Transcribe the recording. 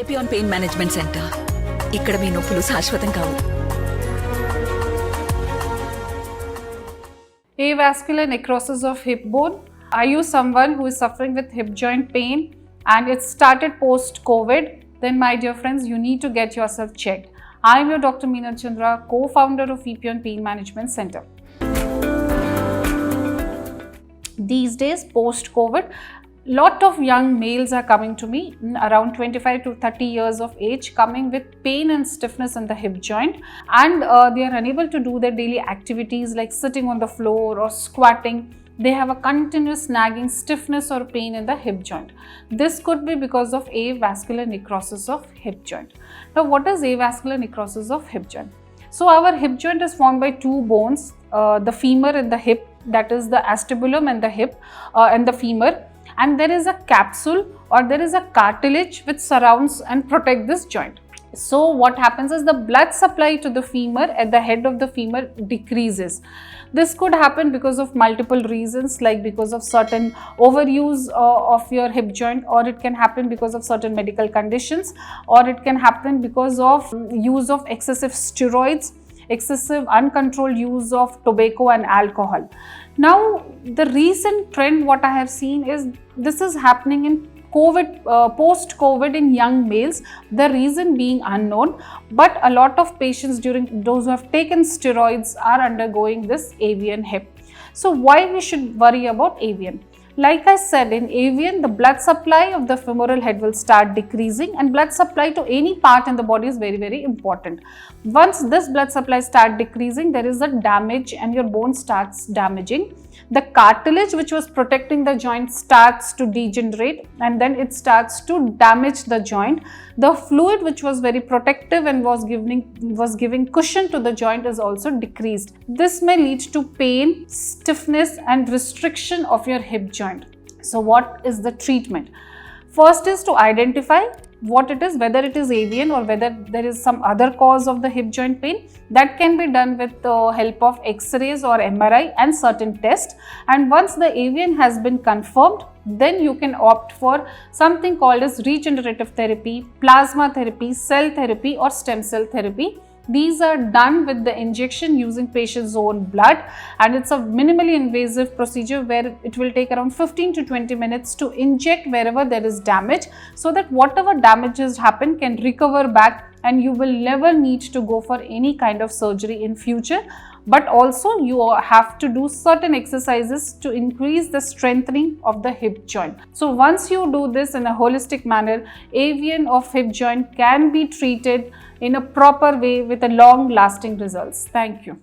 Epione Pain Management Center. ఇక్కడ మీ నొప్పులు శాశ్వతం కావు. Avascular necrosis of hip bone. Are you someone who is suffering with hip joint pain and it started post-COVID? Then my dear friends, you need to get yourself checked. I am your Dr.Minal Chandra, co-founder of Epione Pain Management Center. These days, post-COVID, lot of young males are coming to me around 25 to 30 years of age, coming with pain and stiffness in the hip joint, and they are unable to do their daily activities like sitting on the floor or squatting. They have a continuous nagging stiffness or pain in the hip joint. This could be because of avascular necrosis of hip joint. Now, what is avascular necrosis of hip joint? So, our hip joint is formed by two bones, the femur and the hip, that is the acetylbulum and the hip and the femur. And there is a capsule or there is a cartilage which surrounds and protect this joint. So what happens is the blood supply to the femur at the head of the femur decreases. This could happen because of multiple reasons, like because of certain overuse of your hip joint, or it can happen because of certain medical conditions, or it can happen because of use of excessive steroids, excessive uncontrolled use of tobacco and alcohol. Now, the recent trend what I have seen is this is happening in COVID, post-COVID in young males, the reason being unknown, but a lot of patients during those who have taken steroids are undergoing this AVN hip. So why we should worry about AVN? Like I said, in AVN, the blood supply of the femoral head will start decreasing, and blood supply to any part in the body is very, very important. Once this blood supply starts decreasing, there is a damage and your bone starts damaging. The cartilage which was protecting the joint starts to degenerate, and then it starts to damage the joint. The fluid which was very protective and was giving cushion to the joint is also decreased. This may lead to pain, stiffness and restriction of your hip joint. So what is the treatment? First is to identify what it is, whether it is AVN or whether there is some other cause of the hip joint pain. That can be done with the help of X-rays or MRI and certain tests. And once the AVN has been confirmed, then you can opt for something called as regenerative therapy, plasma therapy, cell therapy or stem cell therapy. These are done with the injection using patient's own blood, and it's a minimally invasive procedure where it will take around 15 to 20 minutes to inject wherever there is damage, so that whatever damages happen can recover back and you will never need to go for any kind of surgery in future. But also you have to do certain exercises to increase the strengthening of the hip joint. So once you do this in a holistic manner, AVN of hip joint can be treated in a proper way with a long lasting results. Thank you.